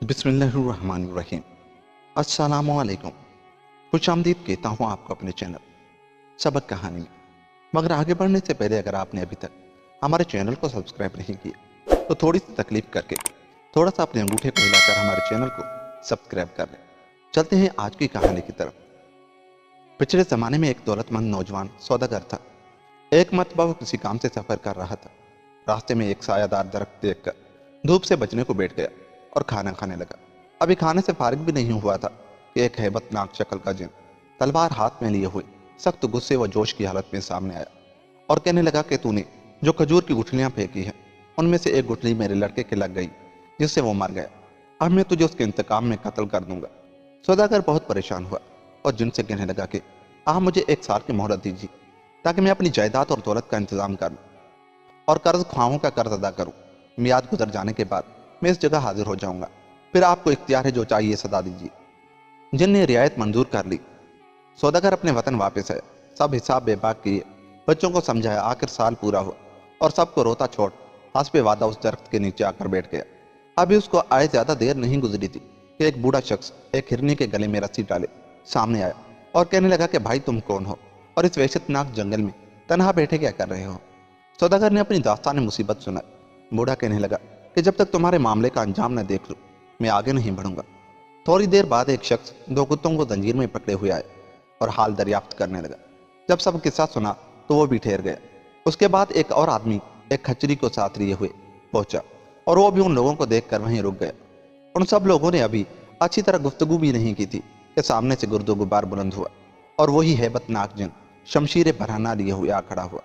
बिस्मिल्लाहिर्रहमानिर्रहीम। अस्सलामुअलैकुम। खुश आमदीद कहता हूँ आपको अपने चैनल सबक कहानी में। मगर आगे बढ़ने से पहले अगर आपने अभी तक हमारे चैनल को सब्सक्राइब नहीं किया तो थोड़ी सी तकलीफ करके थोड़ा सा अपने अंगूठे को हिलाकर हमारे चैनल को सब्सक्राइब कर लें। चलते हैं आज की कहानी की तरफ। पिछले ज़माने में एक दौलतमंद नौजवान सौदागर था। एक मरतबा वो किसी काम से सफ़र कर रहा था। रास्ते में एक सायादार दरख्त देखकर धूप से बचने को बैठ गया और खाना खाने लगा। अभी खाने से फारिग भी नहीं हुआ था कि एक हैबतनाक शक्ल का जिन तलवार हाथ में लिए हुए सख्त गुस्से व जोश की हालत में सामने आया और कहने लगा कि तूने जो खजूर की गुठलियां फेंकी हैं उनमें से एक गुठली मेरे लड़के के लग गई जिससे वो मर गया। अब मैं तुझे उसके इंतकाम में कत्ल कर दूंगा। सौदागर बहुत परेशान हुआ और जिन से कहने लगा कि आप मुझे 1 साल की मोहलत दीजिए ताकि मैं अपनी जायदाद और दौलत का इंतजाम कर लूँ और कर्ज ख्वाहों का कर्ज अदा करूँ। मियाद गुजर जाने के बाद मैं इस जगह हाजिर हो जाऊंगा, फिर आपको इख्तियार है, जो चाहिए सदा दीजिए। जिन ने रियायत मंजूर कर ली। सौदागर अपने वतन वापस आया। सब हिसाब बेबाक किए, बच्चों को समझाया। आखिर साल पूरा हुआ और सबको रोता छोड़ हस्बे वादा उस दरख्त के नीचे आकर बैठ गया। अभी उसको आए ज्यादा देर नहीं गुजरी थी कि एक बूढ़ा शख्स एक हिरनी के गले में रस्सी डाले सामने आया और कहने लगा कि भाई तुम कौन हो और इस वहशतनाक जंगल में तनहा बैठे क्या कर रहे हो। सौदागर ने अपनी दास्तान मुसीबत सुनाई। बूढ़ा कहने लगा कि जब तक तुम्हारे मामले का अंजाम न देख लूं मैं आगे नहीं बढ़ूंगा। थोड़ी देर बाद एक शख्स 2 कुत्तों को जंजीर में पकड़े हुए आए और हाल दरियाफ्त करने लगा। जब सब किस्सा सुना तो वो भी ठहर गया। उसके बाद एक और आदमी एक खच्चरी को साथ लिए हुए पहुंचा और वो भी उन लोगों को देखकर वहीं रुक गया। उन सब लोगों ने अभी अच्छी तरह गुफ्तगू भी नहीं की थी कि सामने से गुर्दो गुबार बुलंद हुआ और वही हैबतनाक जिन शमशीर बरहना लिए हुए आ खड़ा हुआ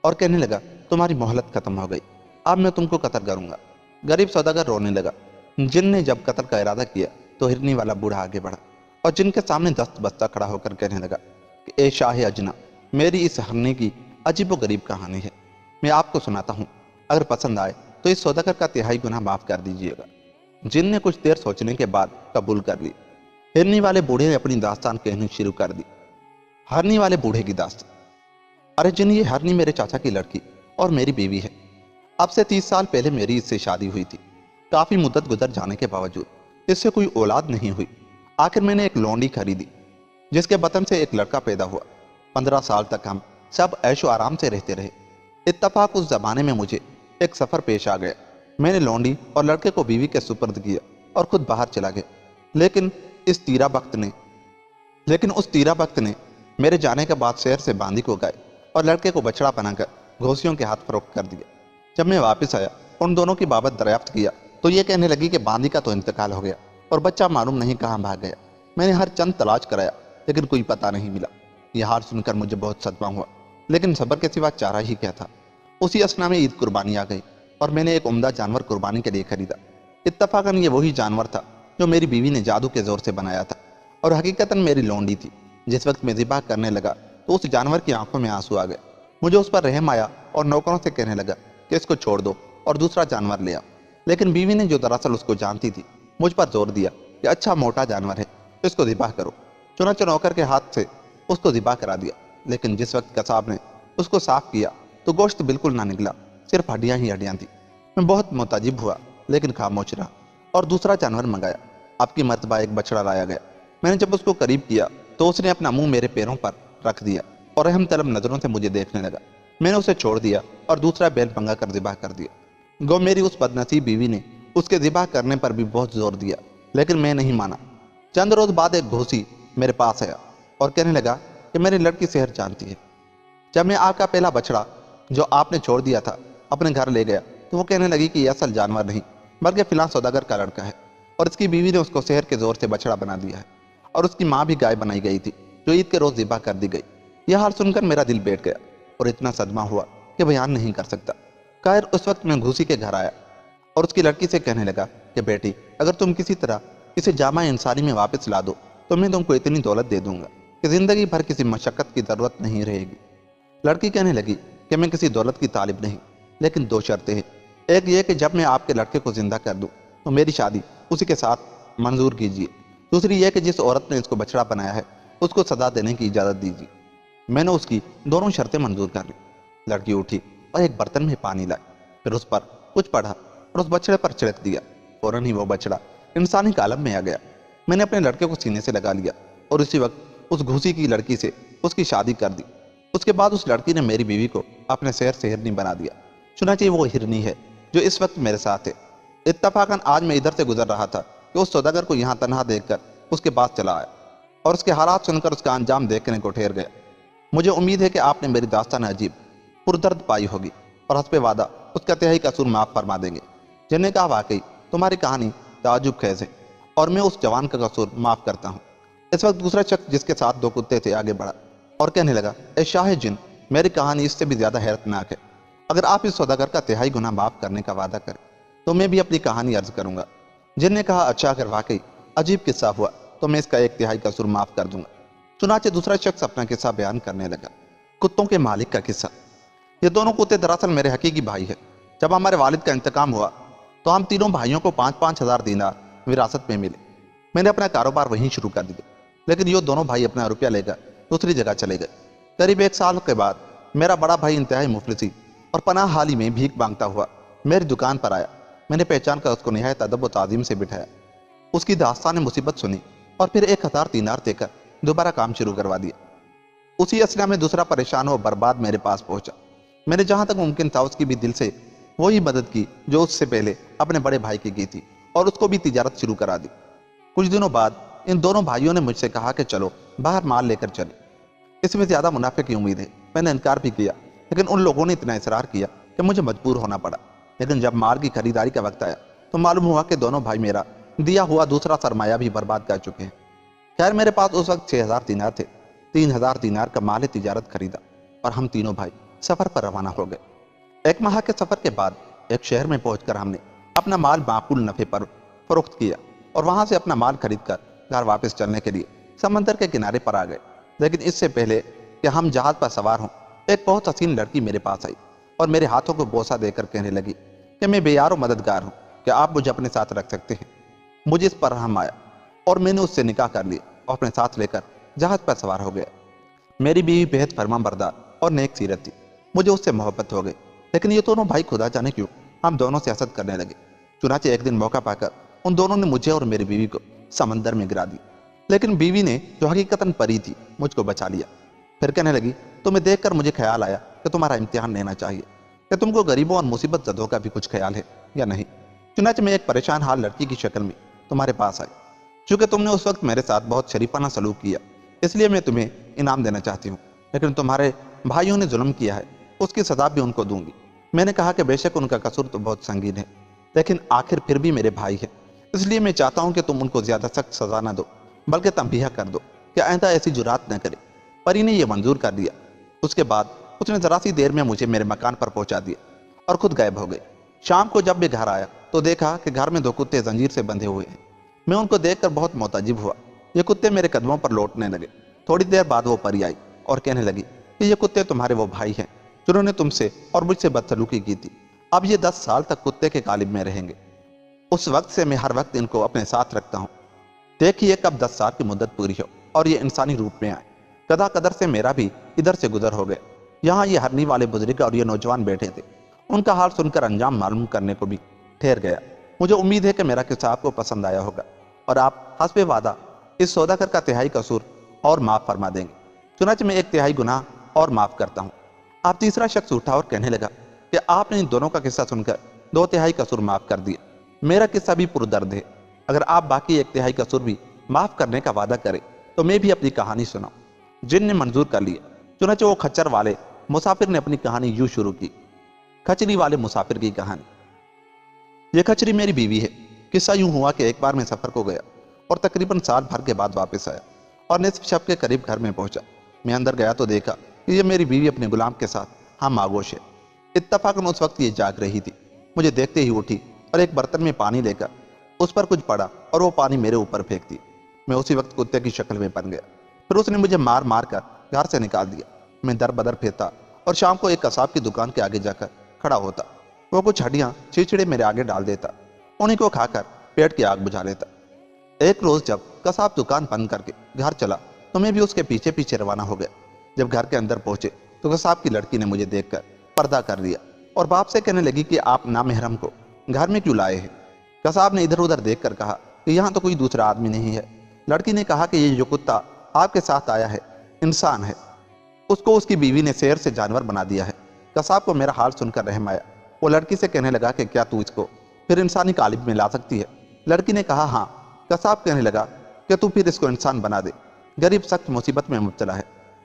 और कहने लगा तुम्हारी मोहलत खत्म हो गई, अब मैं तुमको कत्ल करूंगा। गरीब सौदागर रोने लगा। जिन ने जब कत्ल का इरादा किया तो हिरनी वाला बूढ़ा आगे बढ़ा और जिनके सामने दस्त बस्ता खड़ा होकर कहने लगा कि ए शाह अजना, मेरी इस हरनी की अजीब व गरीब कहानी है, मैं आपको सुनाता हूँ। अगर पसंद आए तो इस सौदागर का तिहाई गुनाह माफ कर दीजिएगा। जिन ने कुछ देर सोचने के बाद कबूल कर ली। हिरनी वाले बूढ़े ने अपनी दास्तान कहनी शुरू कर दी। हरनी वाले बूढ़े की दास्तान। अरे जिन, ये हरनी मेरे चाचा की लड़की और मेरी बीवी है। अब से 30 साल पहले मेरी इससे शादी हुई थी। काफी मुद्दत गुजर जाने के बावजूद इससे कोई औलाद नहीं हुई। आखिर मैंने एक लौंडी खरीदी जिसके बतन से एक लड़का पैदा हुआ। 15 साल तक हम सब ऐशो आराम से रहते रहे। इत्तफाक उस जमाने में मुझे एक सफर पेश आ गया। मैंने लौंडी और लड़के को बीवी के सुपर्द किया और खुद बाहर चला गया। लेकिन उस तीरा वक्त ने मेरे जाने के बाद शहर से बांदी को गए और लड़के को बछड़ा बनाकर घोसियों के हाथ फरोख्त कर दिया। जब मैं वापस आया उन दोनों की बाबत दरियाफ्त किया तो ये कहने लगी कि बांदी का तो इंतकाल हो गया और बच्चा मालूम नहीं कहाँ भाग गया। मैंने हर चंद तलाश कराया लेकिन कोई पता नहीं मिला। यह हाल सुनकर मुझे बहुत सदमा हुआ, लेकिन सब्र के सिवा चारा ही क्या था। उसी असना में ईद कुर्बानी आ गई और मैंने एक उम्दा जानवर कुर्बानी के लिए खरीदा। इत्तफाकन ये वही जानवर था जो मेरी बीवी ने जादू के जोर से बनाया था और हकीकतन मेरी लौंडी थी। जिस वक्त मैं ज़िबा करने लगा तो उस जानवर की आंखों में आंसू आ गए। मुझे उस पर रहम आया और नौकरों से कहने लगा कि इसको छोड़ दो और दूसरा जानवर ले आओ। लेकिन बीवी ने, जो दरअसल उसको जानती थी, मुझ पर जोर दिया कि अच्छा मोटा जानवर है, इसको ज़िबा करो। चुनांचे नौकर के हाथ से उसको ज़िबा करा दिया। लेकिन जिस वक्त कसाब ने उसको साफ किया तो गोश्त बिल्कुल ना निकला, सिर्फ हड्डियाँ ही हड्डियाँ थी। मैं बहुत मुताजिब हुआ लेकिन खामोश रहा और दूसरा जानवर मंगाया। अब की मर्तबा एक बछड़ा लाया गया। मैंने जब उसको करीब किया तो उसने अपना मुंह मेरे पैरों पर रख दिया और रहम तलब नजरों से मुझे देखने लगा। मैंने उसे छोड़ दिया और दूसरा बैल मंगा कर ज़िबा कर दिया। गो मेरी उस बदनसीब बीवी ने उसके ज़िबा करने पर भी बहुत जोर दिया, लेकिन मैं नहीं माना। चंद रोज बाद एक घोसी मेरे पास आया और कहने लगा कि मेरी लड़की सेहर जानती है। जब मैं आपका पहला बछड़ा जो आपने छोड़ दिया था अपने घर ले गया तो वो कहने लगी कि यह असल जानवर नहीं बल्कि फिलहाल सौदागर का लड़का है और इसकी बीवी ने उसको सेहर के जोर से बछड़ा बना दिया है और उसकी माँ भी गाय बनाई गई थी जो ईद के रोज ज़िबा कर दी गई। यह हाल सुनकर मेरा दिल बैठ गया और इतना सदमा हुआ कि बयान नहीं कर सकता। खैर, उस वक्त मैं घूसी के घर आया और उसकी लड़की से कहने लगा कि बेटी, अगर तुम किसी तरह इसे जामा इंसानी में वापस ला दो तो मैं तुमको इतनी दौलत दे दूंगा कि जिंदगी भर किसी मशक्कत की जरूरत नहीं रहेगी। लड़की कहने लगी कि मैं किसी दौलत की तालिब नहीं, लेकिन 2 शर्तें हैं। एक ये कि जब मैं आपके लड़के को जिंदा कर दूं तो मेरी शादी उसी के साथ मंजूर कीजिए। दूसरी यह कि जिस औरत ने इसको बछड़ा बनाया है उसको सजा देने की इजाज़त दीजिए। मैंने उसकी दोनों शर्तें मंजूर कर ली। लड़की उठी और एक बर्तन में पानी लाई, फिर उस पर कुछ पढ़ा और उस बछड़े पर छिड़क दिया। फौरन ही वो बछड़ा इंसानी कालम में आ गया। मैंने अपने लड़के को सीने से लगा लिया और उसी वक्त उस घूसी की लड़की से उसकी शादी कर दी। उसके बाद उस लड़की ने मेरी बीवी को अपने शहर से हिरनी बना दिया। सुना चाहिए वो हिरनी है जो इस वक्त मेरे साथ है। इत्तफाकन आज मैं इधर से गुजर रहा था कि उस सौदागर को यहाँ तनहा देखकर उसके पास चला आया और उसके हालात सुनकर उसका अंजाम देखने को ठहर गया। मुझे उम्मीद है कि आपने मेरी दास्तान अजीब पुरदर्द पाई होगी और हस्बे वादा उसका तिहाई कसूर माफ फरमा देंगे। जिन्होंने कहा वाकई तुम्हारी कहानी ताजुब खेज है और मैं उस जवान का कसूर माफ करता हूँ। इस वक्त दूसरा शख्स जिसके साथ दो कुत्ते थे आगे बढ़ा और कहने लगा, ए शाह जिन, मेरी कहानी इससे भी ज्यादा हैरतनाक है। अगर आप इस सौदागर का तिहाई गुनाह माफ करने का वादा करें तो मैं भी अपनी कहानी अर्ज करूंगा। जिन ने कहा, अच्छा अगर वाकई अजीब किस्सा हुआ तो मैं इसका एक तिहाई कसूर माफ कर दूंगा। चुनाचे दूसरा शख्स अपना किस्सा बयान करने लगा। कुत्तों के मालिक का किस्सा। ये दोनों कुत्ते दरअसल मेरे हकीकी भाई है। जब हमारे वालिद का इंतकाम हुआ तो हम तीनों भाइयों को 5-5 हज़ार दीनार विरासत में मिले। मैंने अपना कारोबार वहीं शुरू कर दिया, लेकिन ये दोनों भाई अपना रुपया लेकर दूसरी जगह चले गए। करीब 1 साल के बाद मेरा बड़ा भाई इंतहाई मुफलिसी और पनाह हाली में भीख मांगता हुआ मेरी दुकान पर आया। मैंने पहचान कर उसको निहायत अदब व ताज़ीम से बिठाया। उसकी दास्तान मुसीबत सुनी और फिर 1000 दीनार देकर दोबारा काम शुरू करवा दिया। उसी असला में दूसरा परेशान हो बर्बाद मेरे पास पहुंचा। मैंने जहां तक मुमकिन था उसकी भी दिल से वही मदद की जो उससे पहले अपने बड़े भाई की थी और उसको भी तिजारत शुरू करा दी। कुछ दिनों बाद इन दोनों भाइयों ने मुझसे कहा कि चलो बाहर माल लेकर चले, इसमें ज्यादा मुनाफे की उम्मीद है। मैंने इनकार भी किया, लेकिन उन लोगों ने इतना इसरार किया कि मुझे मजबूर होना पड़ा। लेकिन जब माल की खरीदारी का वक्त आया तो मालूम हुआ कि दोनों भाई मेरा दिया हुआ दूसरा सरमाया भी बर्बाद कर चुके हैं। खैर मेरे पास उस वक्त 6000 दीनार थे। 3000 दीनार का माल तिजारत खरीदा और हम तीनों भाई सफर पर रवाना हो गए। 1 माह के सफर के बाद एक शहर में पहुंचकर हमने अपना माल माकूल नफे पर फरोख्त किया और वहां से अपना माल खरीदकर घर वापस चलने के लिए समंदर के किनारे पर आ गए। लेकिन इससे पहले कि हम जहाज पर सवार हों, एक बहुत हसीन लड़की मेरे पास आई और मेरे हाथों को बोसा देकर कहने लगी कि मैं बेयार मददगार हूँ, क्या आप मुझे अपने साथ रख सकते हैं। मुझे इस पर रहम आया और मैंने उससे निकाह कर लिया और अपने साथ लेकर जहाज पर सवार हो गया। मेरी बीवी बेहद फरमाबरदार और नेक सीरत थी। मुझे उससे मोहब्बत हो गई, लेकिन ये दोनों भाई खुदा जाने क्यों हम दोनों से हसद करने लगे। चुनाचे एक दिन मौका पाकर उन दोनों ने मुझे और मेरी बीवी को समंदर में गिरा दिया। लेकिन बीवी ने, जो हकीकतन परी थी, मुझको बचा लिया। फिर कहने लगी, तुम्हें देखकर मुझे ख्याल आया कि तुम्हारा इम्तिहान लेना चाहिए कि तुमको गरीबों और मुसीबत ज़दों का भी कुछ ख्याल है या नहीं। चुनाचे मैं एक परेशान हाल लड़की की शक्ल में तुम्हारे पास आई। चूंकि तुमने उस वक्त मेरे साथ बहुत शरीफाना सलूक किया, इसलिए मैं तुम्हें इनाम देना चाहती हूँ। लेकिन तुम्हारे भाइयों ने जुल्म किया है, उसकी सजा भी उनको दूंगी। मैंने कहा कि बेशक उनका कसूर तो बहुत संगीन है, लेकिन आखिर फिर भी मेरे भाई है, इसलिए मैं चाहता हूं कि तुम उनको ज्यादा सख्त सजा न दो, बल्कि तंबीह कर दो कि आइंदा ऐसी जुरात न करे। परी ने यह मंजूर कर दिया। उसके बाद उसने जरा सी देर में मुझे मेरे मकान पर पहुंचा दिया और खुद गायब हो गई। शाम को जब मैं घर आया तो देखा कि घर में 2 कुत्ते जंजीर से बंधे हुए हैं। मैं उनको देखकर बहुत मोताजिब हुआ। ये कुत्ते मेरे कदमों पर लौटने लगे। थोड़ी देर बाद वो परी आई और कहने लगी कि ये कुत्ते तुम्हारे वो भाई हैं जिन्होंने तुमसे और मुझसे बदसलूकी की थी। अब ये 10 साल तक कुत्ते के कालिब में रहेंगे। उस वक्त से मैं हर वक्त इनको अपने साथ रखता हूँ। देखिए कब 10 साल की मुद्दत पूरी हो और ये इंसानी रूप में आए। कदा कदर से मेरा भी इधर से गुजर हो गया। यहाँ ये हरनी वाले बुजुर्ग और ये नौजवान बैठे थे। उनका हाल सुनकर अंजाम मालूम करने को भी ठहर गया। मुझे उम्मीद है कि मेरा किस्सा आपको पसंद आया होगा और आप हस्बे वादा इस सौदागर का तिहाई कसूर और माफ फरमा देंगे। चुनाच में 1 तिहाई गुनाह और माफ करता हूँ। आप तीसरा शख्स उठा और कहने लगा कि आपने इन दोनों का किस्सा सुनकर 2 तिहाई कसूर माफ कर दिया। मेरा किस्सा भी पुरदर्द है। अगर आप बाकी 1 तिहाई कसूर भी माफ करने का वादा करें तो मैं भी अपनी कहानी सुनाऊं। जिन ने मंजूर कर लिया। चुनाचे वो खच्चर वाले मुसाफिर ने अपनी कहानी यूं शुरू की। खचरी वाले मुसाफिर की कहानी। यह खचरी मेरी बीवी है। किस्सा यूं हुआ कि एक बार मैं सफर को गया और तकरीबन साल भर के बाद वापस आया और निस्फ शब के करीब घर में पहुंचा। मैं अंदर गया तो देखा कि ये मेरी बीवी अपने गुलाम के साथ हम आगोश है। इत्तफाकन उस वक्त ये जाग रही थी। मुझे देखते ही उठी और एक बर्तन में पानी लेकर उस पर कुछ पड़ा और वो पानी मेरे ऊपर फेंक दी। मैं उसी वक्त कुत्ते की शक्ल में बन गया। फिर उसने मुझे मार मार कर घर से निकाल दिया। मैं दर बदर फिरता और शाम को एक कसाब की दुकान के आगे जाकर खड़ा होता। वो कुछ हड्डियाँ छिछड़े मेरे आगे डाल देता। उन्हीं को खाकर पेट की आग बुझा लेता। एक रोज जब कसाब दुकान बंद करके घर चला तो मैं भी उसके पीछे पीछे रवाना हो गया। जब घर के अंदर पहुंचे तो कसाब की लड़की ने मुझे देखकर पर्दा कर लिया और बाप से कहने लगी कि आप नामहरम को घर में क्यों लाए हैं। कसाब ने इधर उधर देखकर कहा कि यहाँ तो कोई दूसरा आदमी नहीं है। लड़की ने कहा कि ये जो कुत्ता आपके साथ आया है इंसान है, उसको उसकी बीवी ने शेर से जानवर बना दिया है। कसाब को मेरा हाल सुनकर रहम आया। वो लड़की से कहने लगा कि क्या तू इसको फिर इंसानी कालिब में ला सकती है? लड़की ने कहा हाँ। कसाब कहने लगा कि तू फिर इसको इंसान बना दे, गरीब सख्त मुसीबत में मुब्तला है।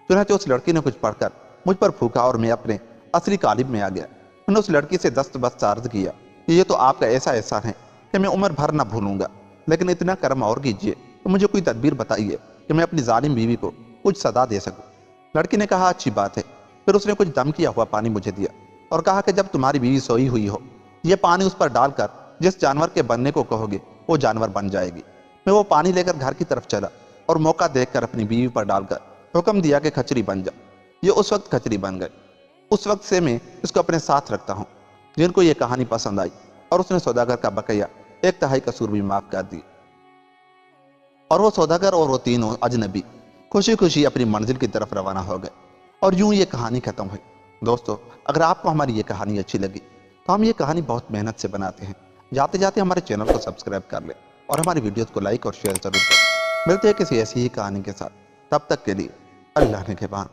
चुनांचे उस लड़की ने कुछ पढ़कर मुझ पर फूका और मैं अपने असली कालिब में आ गया। मैंने उस लड़की से दस्तबस्त अर्ज किया कि ये तो आपका ऐसा एहसान है कि मैं उम्र भर ना भूलूंगा, लेकिन इतना कर्म और कीजिए कि मुझे कोई तदबीर बताइए कि मैं अपनी जालिम बीवी को कुछ सदा दे सकूं। लड़की ने कहा अच्छी बात है। फिर उसने कुछ दम किया हुआ पानी मुझे दिया और कहा कि जब तुम्हारी बीवी सोई हुई हो, ये पानी उस पर डालकर जिस जानवर के बनने को कहोगे वो जानवर बन जाएगी। मैं वो पानी लेकर घर की तरफ चला और मौका देखकर अपनी बीवी पर डालकर हुक्म दिया कि खचरी बन जा। ये उस वक्त खचरी बन गई। उस वक्त से मैं इसको अपने साथ रखता हूँ। जिनको ये कहानी पसंद आई और उसने सौदागर का बकैया 1/3 कसूर भी माफ कर दी और वो सौदागर और वो तीनों अजनबी खुशी खुशी अपनी मंजिल की तरफ रवाना हो गए। और यूं ये कहानी खत्म हुई। दोस्तों, अगर आपको हमारी ये कहानी अच्छी लगी तो हम ये कहानी बहुत मेहनत से बनाते हैं। जाते जाते हमारे चैनल को सब्सक्राइब कर लें और हमारी वीडियोस को लाइक और शेयर जरूर करें। मिलते हैं किसी ऐसी ही कहानी के साथ। तब तक के लिए अल्लाह ने के बाद।